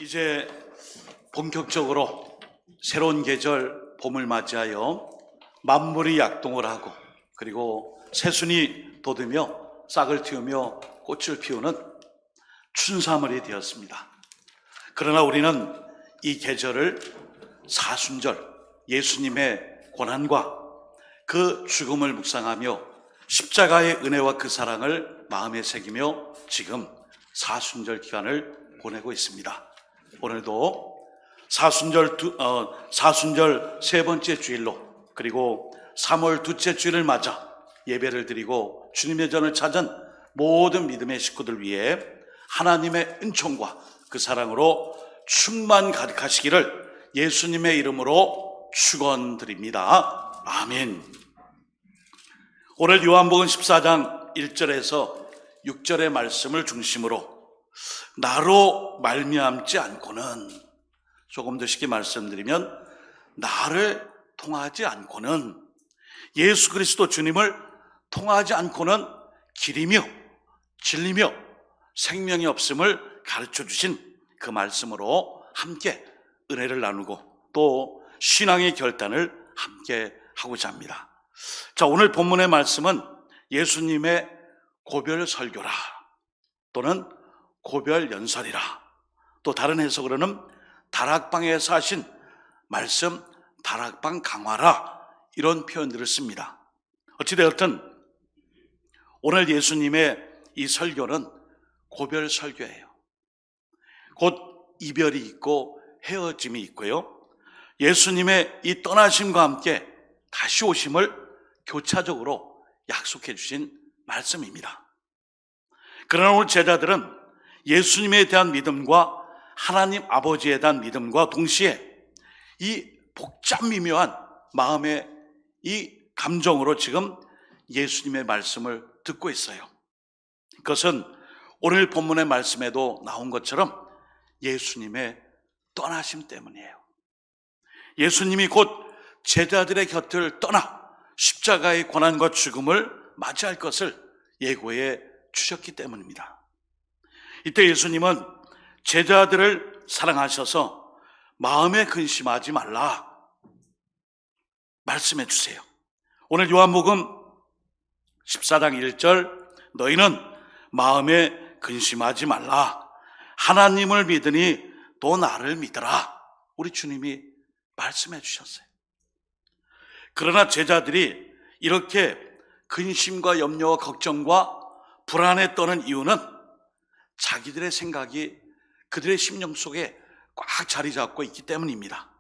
이제 본격적으로 새로운 계절 봄을 맞이하여 만물이 약동을 하고 그리고 새순이 돋으며 싹을 틔우며 꽃을 피우는 춘삼월이 되었습니다. 그러나 우리는 이 계절을 사순절, 예수님의 고난과 그 죽음을 묵상하며 십자가의 은혜와 그 사랑을 마음에 새기며 지금 사순절 기간을 보내고 있습니다. 오늘도 사순절 세 번째 주일로 그리고 3월 둘째 주일을 맞아 예배를 드리고 주님의 전을 찾은 모든 믿음의 식구들 위해 하나님의 은총과 그 사랑으로 충만 가득하시기를 예수님의 이름으로 축원드립니다. 아멘. 오늘 요한복음 14장 1절에서 6절의 말씀을 중심으로 나로 말미암지 않고는, 조금 더 쉽게 말씀드리면 나를 통하지 않고는, 예수 그리스도 주님을 통하지 않고는 길이며 진리며 생명이 없음을 가르쳐 주신 그 말씀으로 함께 은혜를 나누고 또 신앙의 결단을 함께 하고자 합니다. 자, 오늘 본문의 말씀은 예수님의 고별 설교라 또는 고별 연설이라, 또 다른 해석으로는 다락방에서 하신 말씀, 다락방 강화라, 이런 표현들을 씁니다. 어찌되었든 오늘 예수님의 이 설교는 고별 설교예요. 곧 이별이 있고 헤어짐이 있고요, 예수님의 이 떠나심과 함께 다시 오심을 교차적으로 약속해 주신 말씀입니다. 그러나 오늘 제자들은 예수님에 대한 믿음과 하나님 아버지에 대한 믿음과 동시에 이 복잡 미묘한 마음의 이 감정으로 지금 예수님의 말씀을 듣고 있어요. 그것은 오늘 본문의 말씀에도 나온 것처럼 예수님의 떠나심 때문이에요. 예수님이 곧 제자들의 곁을 떠나 십자가의 고난과 죽음을 맞이할 것을 예고해 주셨기 때문입니다. 이때 예수님은 제자들을 사랑하셔서 마음에 근심하지 말라 말씀해 주세요. 오늘 요한복음 14장 1절, 너희는 마음에 근심하지 말라, 하나님을 믿으니 또 나를 믿으라, 우리 주님이 말씀해 주셨어요. 그러나 제자들이 이렇게 근심과 염려와 걱정과 불안에 떠는 이유는 자기들의 생각이 그들의 심령 속에 꽉 자리 잡고 있기 때문입니다.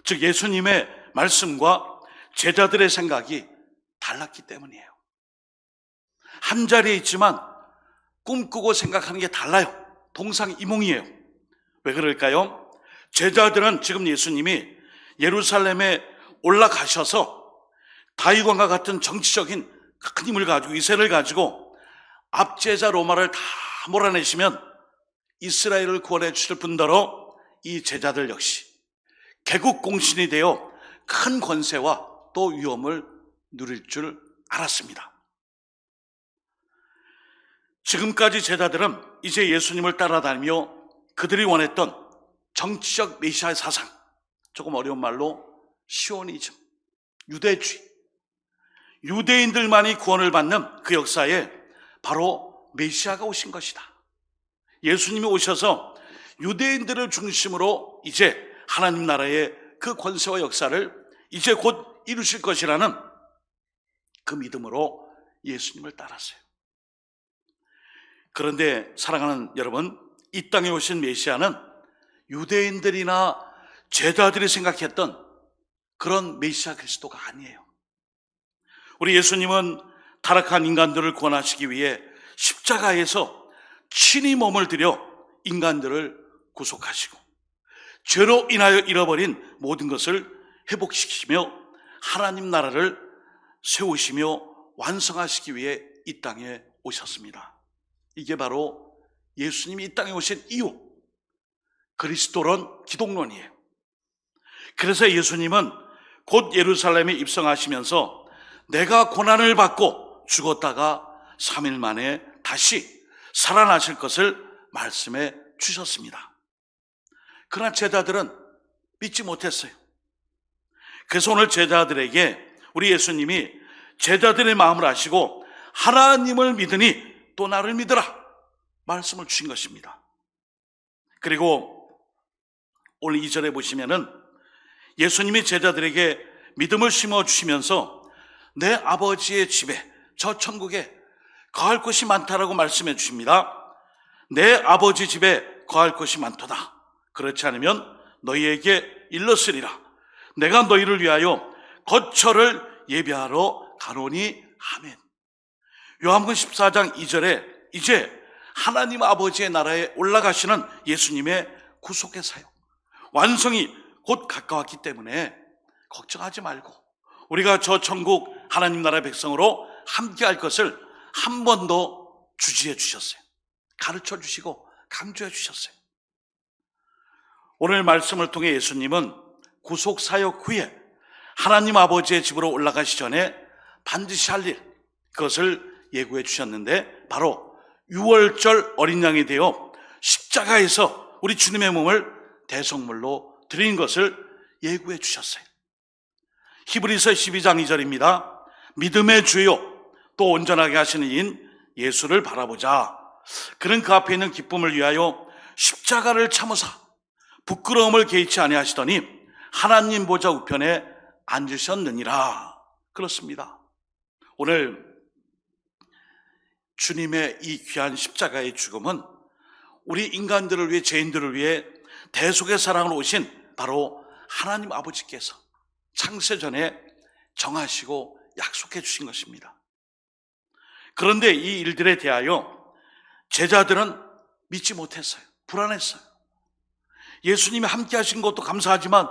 즉 예수님의 말씀과 제자들의 생각이 달랐기 때문이에요. 한 자리에 있지만 꿈꾸고 생각하는 게 달라요. 동상이몽이에요. 왜 그럴까요? 제자들은 지금 예수님이 예루살렘에 올라가셔서 다윗왕과 같은 정치적인 큰 힘을 가지고, 위세를 가지고 압제자 로마를 다 몰아내시면 이스라엘을 구원해 주실 뿐더러 이 제자들 역시 개국 공신이 되어 큰 권세와 또 위엄을 누릴 줄 알았습니다. 지금까지 제자들은 이제 예수님을 따라다니며 그들이 원했던 정치적 메시아의 사상, 조금 어려운 말로 시오니즘, 유대주의, 유대인들만이 구원을 받는 그 역사에 바로 메시아가 오신 것이다. 예수님이 오셔서 유대인들을 중심으로 이제 하나님 나라의 그 권세와 역사를 이제 곧 이루실 것이라는 그 믿음으로 예수님을 따랐어요. 그런데 사랑하는 여러분, 이 땅에 오신 메시아는 유대인들이나 제자들이 생각했던 그런 메시아 그리스도가 아니에요. 우리 예수님은 타락한 인간들을 구원하시기 위해 십자가에서 친히 몸을 들여 인간들을 구속하시고 죄로 인하여 잃어버린 모든 것을 회복시키시며 하나님 나라를 세우시며 완성하시기 위해 이 땅에 오셨습니다. 이게 바로 예수님이 이 땅에 오신 이유, 그리스도론 기독론이에요. 그래서 예수님은 곧 예루살렘에 입성하시면서 내가 고난을 받고 죽었다가 3일 만에 다시 살아나실 것을 말씀해 주셨습니다. 그러나 제자들은 믿지 못했어요. 그래서 오늘 제자들에게 우리 예수님이 제자들의 마음을 아시고 하나님을 믿으니 또 나를 믿으라 말씀을 주신 것입니다. 그리고 오늘 2절에 보시면은 예수님이 제자들에게 믿음을 심어주시면서 내 아버지의 집에, 저 천국에 거할 것이 많다라고 말씀해 주십니다. 내 아버지 집에 거할 것이 많도다. 그렇지 않으면 너희에게 일렀으리라. 내가 너희를 위하여 거처를 예비하러 가노니. 아멘. 요한복음 14장 2절에 이제 하나님 아버지의 나라에 올라가시는 예수님의 구속의 사역, 완성이 곧 가까웠기 때문에 걱정하지 말고 우리가 저 천국 하나님 나라 백성으로 함께할 것을 한 번 더 주지해 주셨어요. 가르쳐 주시고 강조해 주셨어요. 오늘 말씀을 통해 예수님은 구속 사역 후에 하나님 아버지의 집으로 올라가시 전에 반드시 할 일, 그것을 예고해 주셨는데 바로 유월절 어린 양이 되어 십자가에서 우리 주님의 몸을 대속물로 드린 것을 예고해 주셨어요. 히브리서 12장 2절입니다. 믿음의 주요 또 온전하게 하시는 이인 예수를 바라보자. 그는 그 앞에 있는 기쁨을 위하여 십자가를 참으사 부끄러움을 개의치 아니하시더니 하나님 보좌 우편에 앉으셨느니라. 그렇습니다. 오늘 주님의 이 귀한 십자가의 죽음은 우리 인간들을 위해, 죄인들을 위해 대속의 사랑으로 오신 바로 하나님 아버지께서 창세전에 정하시고 약속해 주신 것입니다. 그런데 이 일들에 대하여 제자들은 믿지 못했어요. 불안했어요. 예수님이 함께 하신 것도 감사하지만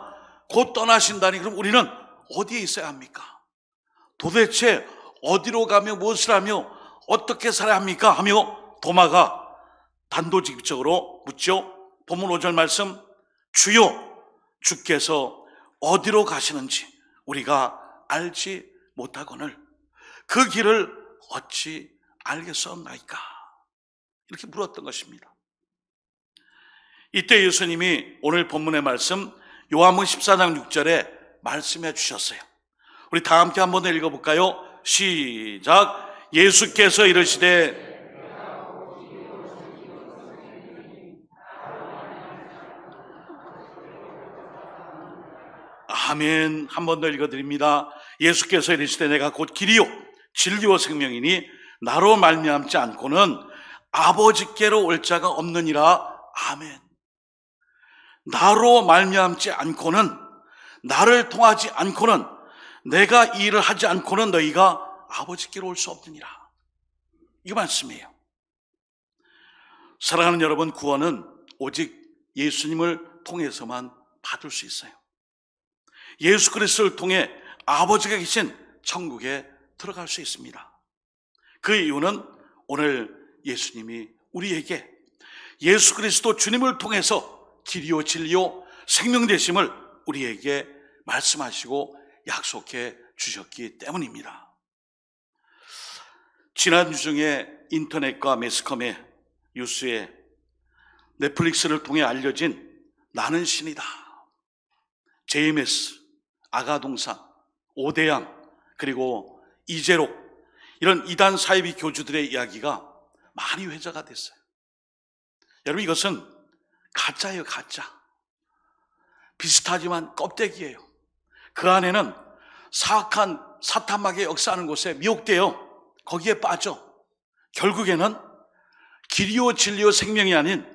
곧 떠나신다니 그럼 우리는 어디에 있어야 합니까? 도대체 어디로 가며 무엇을 하며 어떻게 살아야 합니까? 하며 도마가 단도직입적으로 묻죠. 본문 5절 말씀, 주여 주께서 어디로 가시는지 우리가 알지 못하거늘 그 길을 어찌 알겠사옵나이까? 이렇게 물었던 것입니다. 이때 예수님이 오늘 본문의 말씀 요한복음 14장 6절에 말씀해 주셨어요. 우리 다 함께 한번 읽어볼까요? 시작. 예수께서 이르시되 아멘. 한 번 더 읽어드립니다. 예수께서 이르시되 내가 곧 길이요 진리요 생명이니 나로 말미암지 않고는 아버지께로 올 자가 없느니라. 아멘. 나로 말미암지 않고는, 나를 통하지 않고는, 내가 이 일을 하지 않고는 너희가 아버지께로 올 수 없느니라. 이 말씀이에요. 사랑하는 여러분, 구원은 오직 예수님을 통해서만 받을 수 있어요. 예수 그리스도를 통해 아버지가 계신 천국에 들어갈 수 있습니다. 그 이유는 오늘 예수님이 우리에게 예수 그리스도 주님을 통해서 길이요 진리요 생명 되심을 우리에게 말씀하시고 약속해 주셨기 때문입니다. 지난주 중에 인터넷과 매스컴에 뉴스에 넷플릭스를 통해 알려진 나는 신이다, JMS, 아가동상, 오대양, 그리고 이재록, 이런 이단 사이비 교주들의 이야기가 많이 회자가 됐어요. 여러분, 이것은 가짜예요. 가짜. 비슷하지만 껍데기예요. 그 안에는 사악한 사탄마귀의 역사하는 곳에 미혹되어 거기에 빠져 결국에는 길이요 진리요 생명이 아닌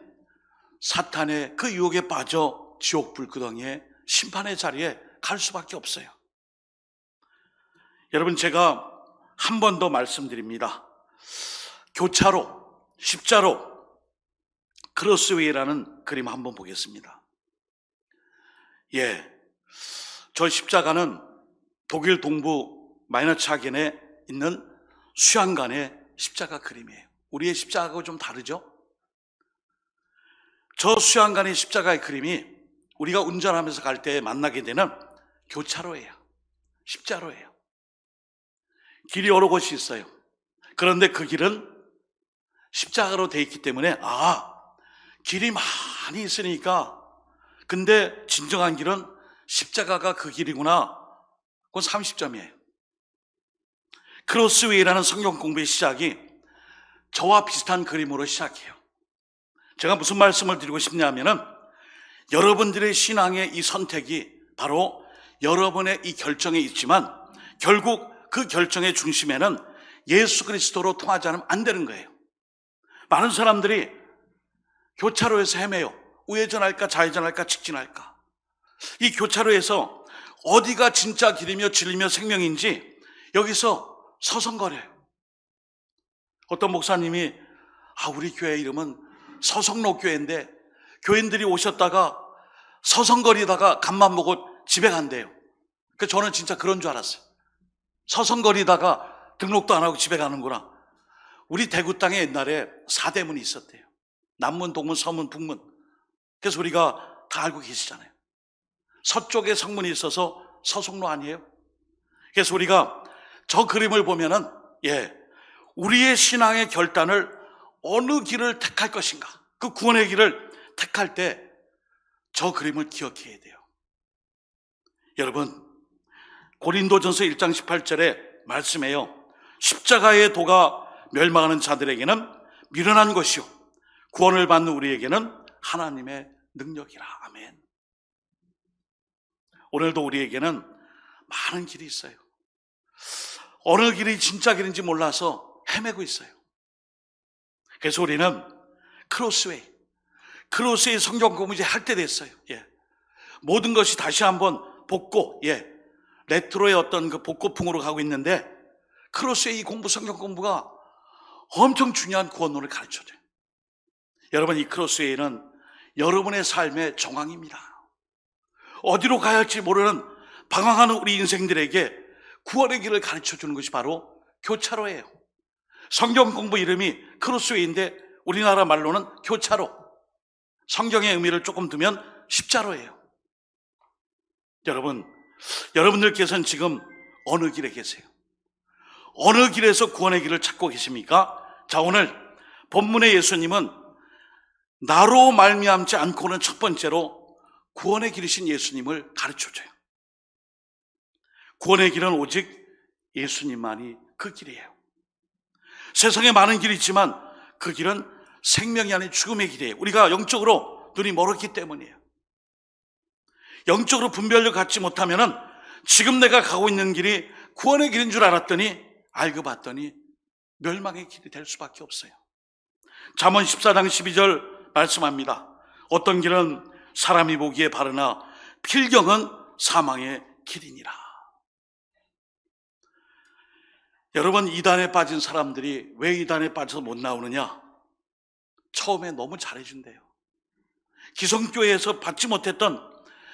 사탄의 그 유혹에 빠져 지옥 불구덩이에 심판의 자리에 갈 수밖에 없어요. 여러분, 제가 한 번 더 말씀드립니다. 교차로, 십자로, 크로스웨이라는 그림 한번 보겠습니다. 저 십자가는 독일 동부 마이너차겐에 있는 수양관의 십자가 그림이에요. 우리의 십자가하고 좀 다르죠? 저 수양관의 십자가의 그림이 우리가 운전하면서 갈 때 만나게 되는 교차로예요. 십자로예요. 길이 여러 곳이 있어요. 그런데 그 길은 십자가로 되어 있기 때문에 길이 많이 있으니까 근데 진정한 길은 십자가가 그 길이구나. 그건 30점이에요. 크로스웨이라는 성경 공부의 시작이 저와 비슷한 그림으로 시작해요. 제가 무슨 말씀을 드리고 싶냐면은 여러분들의 신앙의 이 선택이 바로 여러분의 이 결정에 있지만 결국 그 결정의 중심에는 예수 그리스도로 통하지 않으면 안 되는 거예요. 많은 사람들이 교차로에서 헤매요. 우회전할까 좌회전할까 직진할까. 이 교차로에서 어디가 진짜 길이며 진리며 생명인지 여기서 서성거려요. 어떤 목사님이 우리 교회 이름은 서성로 교회인데 교인들이 오셨다가 서성거리다가 간만 보고 집에 간대요. 그래서 저는 진짜 그런 줄 알았어요. 서성거리다가 등록도 안 하고 집에 가는구나. 우리 대구 땅에 옛날에 사대문이 있었대요. 남문, 동문, 서문, 북문. 그래서 우리가 다 알고 계시잖아요. 서쪽에 성문이 있어서 서성로 아니에요? 그래서 우리가 저 그림을 보면은 우리의 신앙의 결단을 어느 길을 택할 것인가, 그 구원의 길을 택할 때 저 그림을 기억해야 돼요. 여러분, 고린도전서 1장 18절에 말씀해요. 십자가의 도가 멸망하는 자들에게는 미련한 것이요 구원을 받는 우리에게는 하나님의 능력이라. 아멘. 오늘도 우리에게는 많은 길이 있어요. 어느 길이 진짜 길인지 몰라서 헤매고 있어요. 그래서 우리는 크로스웨이 성경 공부 이제 할 때 됐어요. 모든 것이 다시 한번 복고, 레트로의 어떤 그 복고풍으로 가고 있는데 크로스웨이 공부, 성경 공부가 엄청 중요한 구원론을 가르쳐줘요. 여러분, 이 크로스웨이는 여러분의 삶의 정황입니다. 어디로 가야 할지 모르는 방황하는 우리 인생들에게 구원의 길을 가르쳐주는 것이 바로 교차로예요. 성경 공부 이름이 크로스웨이인데 우리나라 말로는 교차로. 성경의 의미를 조금 두면 십자로예요. 여러분들께서는 지금 어느 길에 계세요? 어느 길에서 구원의 길을 찾고 계십니까? 자, 오늘 본문의 예수님은 나로 말미암지 않고는 첫 번째로 구원의 길이신 예수님을 가르쳐줘요. 구원의 길은 오직 예수님만이 그 길이에요. 세상에 많은 길이 있지만 그 길은 생명이 아닌 죽음의 길이에요. 우리가 영적으로 눈이 멀었기 때문이에요. 영적으로 분별력 갖지 못하면은 지금 내가 가고 있는 길이 구원의 길인 줄 알았더니 알고 봤더니 멸망의 길이 될 수밖에 없어요. 잠언 14장 12절 말씀합니다. 어떤 길은 사람이 보기에 바르나 필경은 사망의 길이니라. 여러분, 이단에 빠진 사람들이 왜 이단에 빠져서 못 나오느냐? 처음에 너무 잘해준대요. 기성교회에서 받지 못했던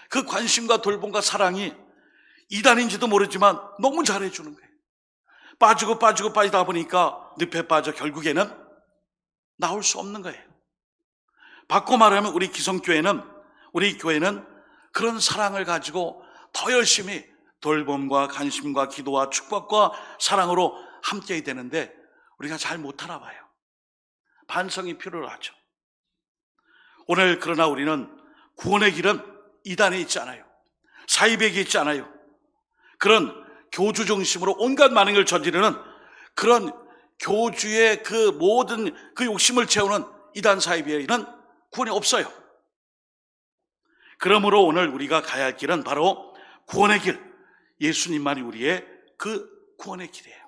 그 관심과 돌봄과 사랑이 이단인지도 모르지만 너무 잘해주는 거예요. 빠지고 빠지다 보니까 늪에 빠져 결국에는 나올 수 없는 거예요. 바꿔 말하면 우리 교회는 그런 사랑을 가지고 더 열심히 돌봄과 관심과 기도와 축복과 사랑으로 함께 해야 되는데 우리가 잘 못하나 봐요. 반성이 필요하죠. 오늘 그러나 우리는 구원의 길은 이단에 있지 않아요. 사이백에 있지 않아요. 그런 교주 중심으로 온갖 많은 걸 저지르는 그런 교주의 그 모든 그 욕심을 채우는 이단 사이비에는 구원이 없어요. 그러므로 오늘 우리가 가야 할 길은 바로 구원의 길, 예수님만이 우리의 그 구원의 길이에요.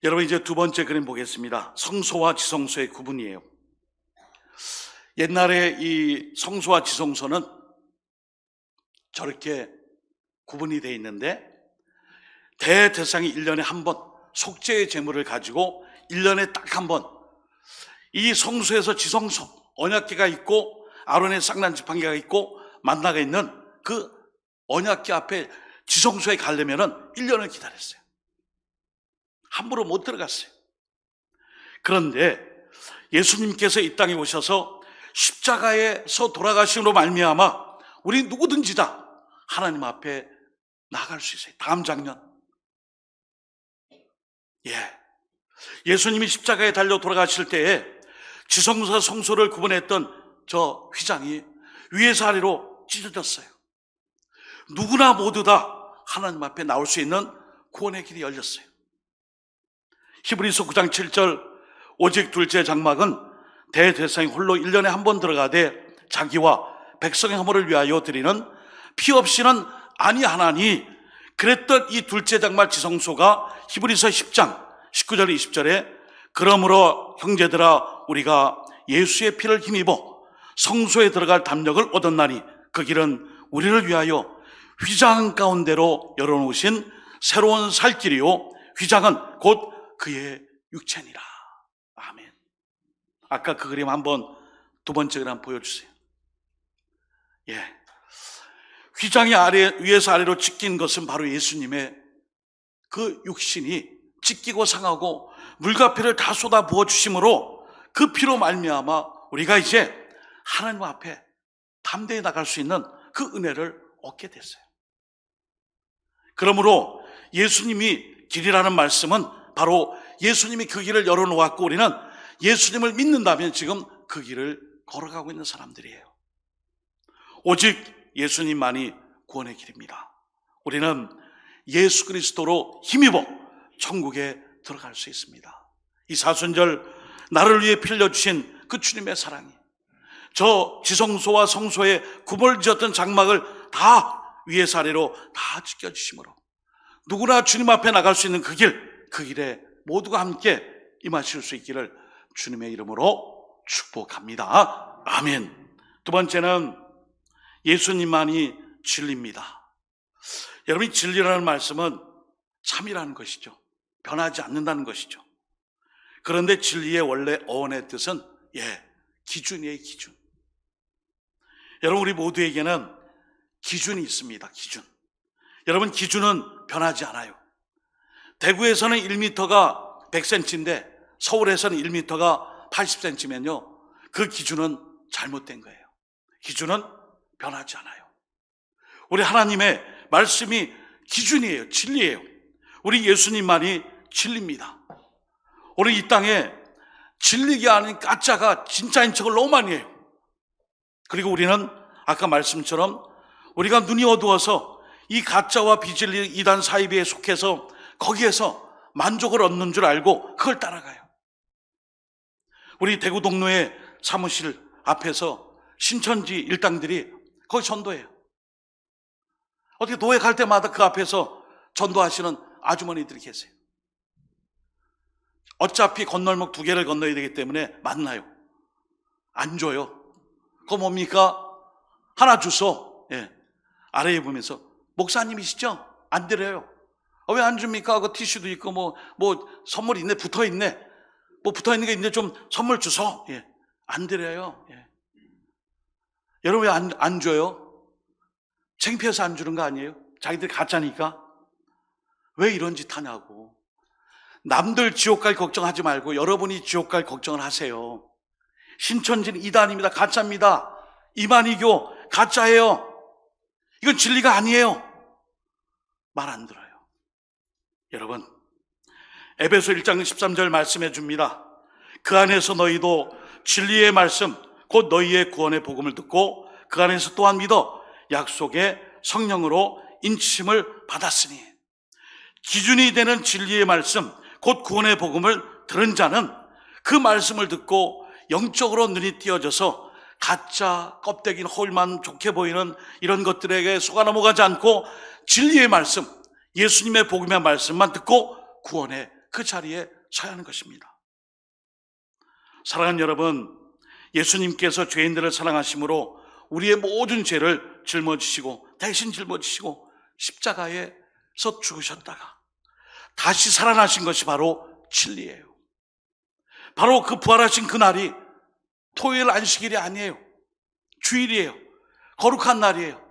여러분, 이제 두 번째 그림 보겠습니다. 성소와 지성소의 구분이에요. 옛날에 이 성소와 지성소는 저렇게 구분이 되어 있는데 대대상이 1년에 한 번 속죄의 제물을 가지고 1년에 딱 한 번 이 성소에서 지성소 언약궤가 있고 아론의 쌍난 지팡이가 있고 만나가 있는 그 언약궤 앞에 지성소에 가려면은 1년을 기다렸어요. 함부로 못 들어갔어요. 그런데 예수님께서 이 땅에 오셔서 십자가에서 돌아가심으로 말미암아 우리 누구든지 다 하나님 앞에 나갈 수 있어요. 다음 장면. 예수님이 십자가에 달려 돌아가실 때에 지성소와 성소를 구분했던 저 휘장이 위에서 아래로 찢어졌어요. 누구나 모두 다 하나님 앞에 나올 수 있는 구원의 길이 열렸어요. 히브리서 9장 7절 오직 둘째 장막은 대제사장이 홀로 1년에 한 번 들어가되 자기와 백성의 허물을 위하여 드리는 피 없이는 아니하나니, 그랬던 이 둘째 장막 지성소가 히브리서 10장 19절 20절에 그러므로 형제들아 우리가 예수의 피를 힘입어 성소에 들어갈 담력을 얻었나니 그 길은 우리를 위하여 휘장 가운데로 열어놓으신 새로운 살 길이요 휘장은 곧 그의 육체니라. 아멘. 아까 그 그림 한번 두 번째 그림 한번 보여주세요. 휘장이 위에서 아래로 찢긴 것은 바로 예수님의 그 육신이 찢기고 상하고 물과 피를 다 쏟아 부어 주심으로 그 피로 말미암아 우리가 이제 하나님 앞에 담대히 나갈 수 있는 그 은혜를 얻게 됐어요. 그러므로 예수님이 길이라는 말씀은 바로 예수님이 그 길을 열어놓았고 우리는 예수님을 믿는다면 지금 그 길을 걸어가고 있는 사람들이에요. 오직 예수님만이 구원의 길입니다. 우리는 예수 그리스도로 힘입어 천국에 들어갈 수 있습니다. 이 사순절 나를 위해 빌려주신 그 주님의 사랑이 저 지성소와 성소에 구멍을 지었던 장막을 다 위에서 아래로 다 찢겨주심으로 누구나 주님 앞에 나갈 수 있는 그 길에 모두가 함께 임하실 수 있기를 주님의 이름으로 축복합니다. 아멘. 두 번째는 예수님만이 진리입니다. 여러분, 이 진리라는 말씀은 참이라는 것이죠. 변하지 않는다는 것이죠. 그런데 진리의 원래 어원의 뜻은 기준이에요. 기준. 여러분, 우리 모두에게는 기준이 있습니다. 기준. 여러분, 기준은 변하지 않아요. 대구에서는 1m가 100cm인데 서울에서는 1m가 80cm면요 그 기준은 잘못된 거예요. 기준은 변하지 않아요. 우리 하나님의 말씀이 기준이에요. 진리예요. 우리 예수님만이 진리입니다. 우리 이 땅에 진리가 아닌 가짜가 진짜인 척을 너무 많이 해요. 그리고 우리는 아까 말씀처럼 우리가 눈이 어두워서 이 가짜와 비진리 이단 사이비에 속해서 거기에서 만족을 얻는 줄 알고 그걸 따라가요. 우리 대구 동로의 사무실 앞에서 신천지 일당들이 거기 전도해요. 어떻게 노예 갈 때마다 그 앞에서 전도하시는 아주머니들이 계세요. 어차피 건널목 2개를 건너야 되기 때문에 만나요. 안 줘요. 그거 뭡니까? 하나 주소. 아래에 보면서 목사님이시죠? 안 드려요. 왜 안 줍니까? 그 티슈도 있고 뭐 선물이 있네, 붙어 있네. 뭐 붙어 있는 게 있는데 좀 선물 주소. 안 드려요. 여러분 왜 안 줘요? 창피해서 안 주는 거 아니에요? 자기들이 가짜니까. 왜 이런 짓 하냐고. 남들 지옥 갈 걱정하지 말고 여러분이 지옥 갈 걱정을 하세요. 신천지는 이단입니다. 가짜입니다. 이만희교 가짜예요. 이건 진리가 아니에요. 말 안 들어요. 여러분, 에베소 1장 13절 말씀해 줍니다. 그 안에서 너희도 진리의 말씀 곧 너희의 구원의 복음을 듣고 그 안에서 또한 믿어 약속의 성령으로 인치심을 받았으니, 기준이 되는 진리의 말씀 곧 구원의 복음을 들은 자는 그 말씀을 듣고 영적으로 눈이 띄어져서 가짜 껍데기는 홀만 좋게 보이는 이런 것들에게 속아 넘어가지 않고 진리의 말씀, 예수님의 복음의 말씀만 듣고 구원의 그 자리에 서야 하는 것입니다. 사랑하는 여러분, 예수님께서 죄인들을 사랑하심으로 우리의 모든 죄를 짊어지시고 대신 짊어지시고 십자가에서 죽으셨다가 다시 살아나신 것이 바로 진리예요. 바로 그 부활하신 그날이 토요일 안식일이 아니에요. 주일이에요. 거룩한 날이에요.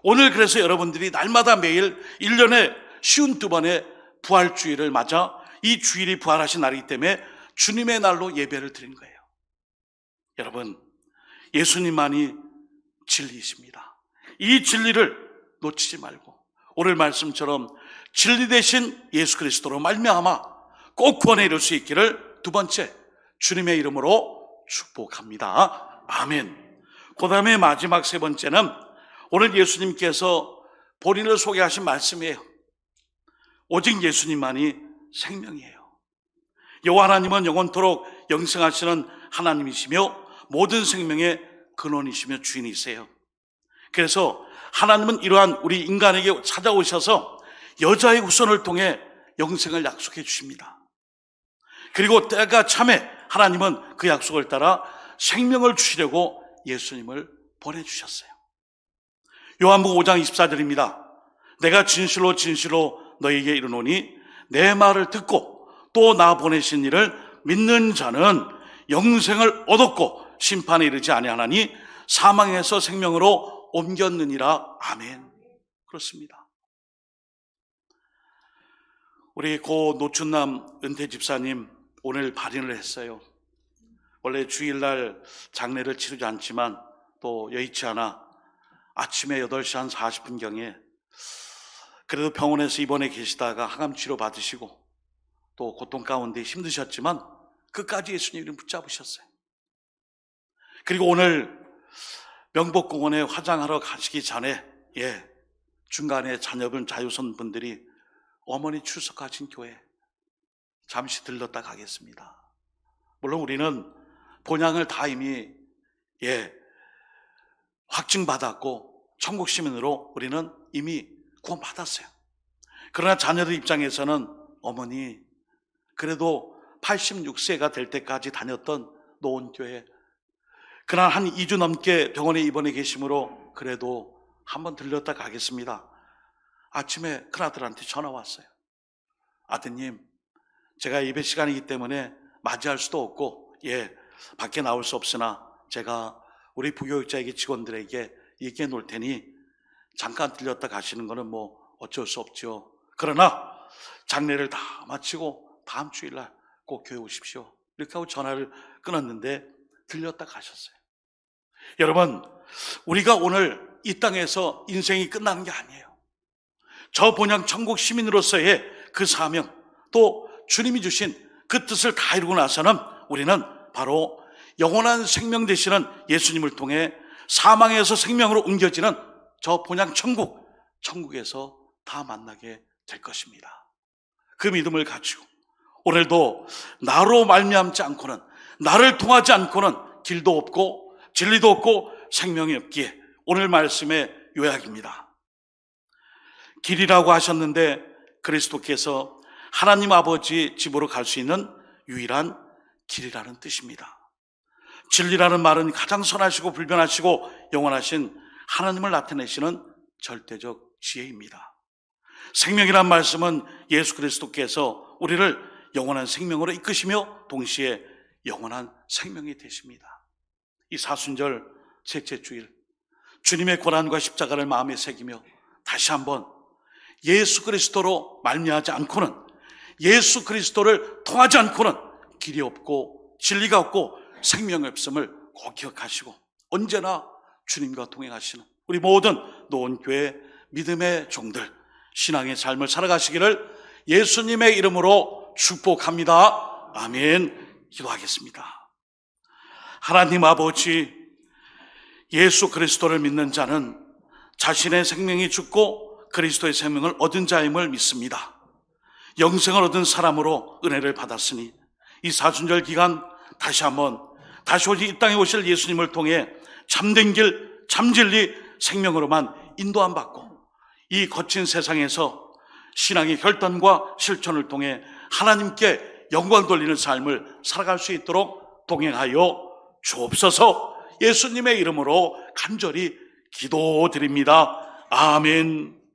오늘 그래서 여러분들이 날마다 매일 1년에 52번의 부활주일을 맞아 이 주일이 부활하신 날이기 때문에 주님의 날로 예배를 드린 거예요. 여러분, 예수님만이 진리이십니다. 이 진리를 놓치지 말고 오늘 말씀처럼 진리 대신 예수 그리스도로 말미암아 꼭 구원에 이룰 수 있기를 두 번째 주님의 이름으로 축복합니다. 아멘. 그 다음에 마지막 세 번째는 오늘 예수님께서 본인을 소개하신 말씀이에요. 오직 예수님만이 생명이에요. 여호와 하나님은 영원토록 영생하시는 하나님이시며 모든 생명의 근원이시며 주인이세요. 그래서 하나님은 이러한 우리 인간에게 찾아오셔서 여자의 후손을 통해 영생을 약속해 주십니다. 그리고 때가 참에 하나님은 그 약속을 따라 생명을 주시려고 예수님을 보내주셨어요. 요한복음 5장 24절입니다. 내가 진실로 진실로 너희에게 이르노니 내 말을 듣고 또 나 보내신 이를 믿는 자는 영생을 얻었고 심판에 이르지 아니하나니 사망에서 생명으로 옮겼느니라. 아멘. 그렇습니다. 우리 고 노춘남 은퇴 집사님 오늘 발인을 했어요. 원래 주일날 장례를 치르지 않지만 또 여의치 않아 아침에 8시 한 40분경에 그래도 병원에서 입원해 계시다가 항암 치료 받으시고 또 고통 가운데 힘드셨지만 끝까지 예수님을 붙잡으셨어요. 그리고 오늘 명복공원에 화장하러 가시기 전에 중간에 자녀분 자유손 분들이 어머니 출석하신 교회 잠시 들렀다 가겠습니다. 물론 우리는 본향을 다 이미 확증받았고 천국 시민으로 우리는 이미 구원받았어요. 그러나 자녀들 입장에서는 어머니 그래도 86세가 될 때까지 다녔던 노원교회 그날 한 2주 넘게 병원에 입원해 계시므로 그래도 한번 들렸다 가겠습니다. 아침에 큰아들한테 전화 왔어요. 아드님, 제가 예배 시간이기 때문에 맞이할 수도 없고 밖에 나올 수 없으나 제가 우리 부교육자에게 직원들에게 얘기해 놓을 테니 잠깐 들렸다 가시는 거는 뭐 어쩔 수 없죠. 그러나 장례를 다 마치고 다음 주일날 꼭 교회 오십시오. 이렇게 하고 전화를 끊었는데 들렸다 가셨어요. 여러분, 우리가 오늘 이 땅에서 인생이 끝나는 게 아니에요. 저 본향 천국 시민으로서의 그 사명, 또 주님이 주신 그 뜻을 다 이루고 나서는 우리는 바로 영원한 생명 되시는 예수님을 통해 사망에서 생명으로 옮겨지는 저 본향 천국에서 다 만나게 될 것입니다. 그 믿음을 가지고 오늘도 나로 말미암지 않고는, 나를 통하지 않고는 길도 없고 진리도 없고 생명이 없기에 오늘 말씀의 요약입니다. 길이라고 하셨는데 그리스도께서 하나님 아버지 집으로 갈 수 있는 유일한 길이라는 뜻입니다. 진리라는 말은 가장 선하시고 불변하시고 영원하신 하나님을 나타내시는 절대적 지혜입니다. 생명이란 말씀은 예수 그리스도께서 우리를 영원한 생명으로 이끄시며 동시에 영원한 생명이 되십니다. 이 사순절 셋째 주일 주님의 고난과 십자가를 마음에 새기며 다시 한번 예수 그리스도로 말미암지 않고는, 예수 그리스도를 통하지 않고는 길이 없고 진리가 없고 생명이 없음을 꼭 기억하시고 언제나 주님과 동행하시는 우리 모든 노원교회 믿음의 종들 신앙의 삶을 살아가시기를 예수님의 이름으로 축복합니다. 아멘. 기도하겠습니다. 하나님 아버지, 예수 그리스도를 믿는 자는 자신의 생명이 죽고 그리스도의 생명을 얻은 자임을 믿습니다. 영생을 얻은 사람으로 은혜를 받았으니 이 사순절 기간 다시 오직 이 땅에 오실 예수님을 통해 참된 길, 참진리, 생명으로만 인도함 받고 이 거친 세상에서 신앙의 결단과 실천을 통해 하나님께 영광 돌리는 삶을 살아갈 수 있도록 동행하여 주옵소서. 예수님의 이름으로 간절히 기도드립니다. 아멘.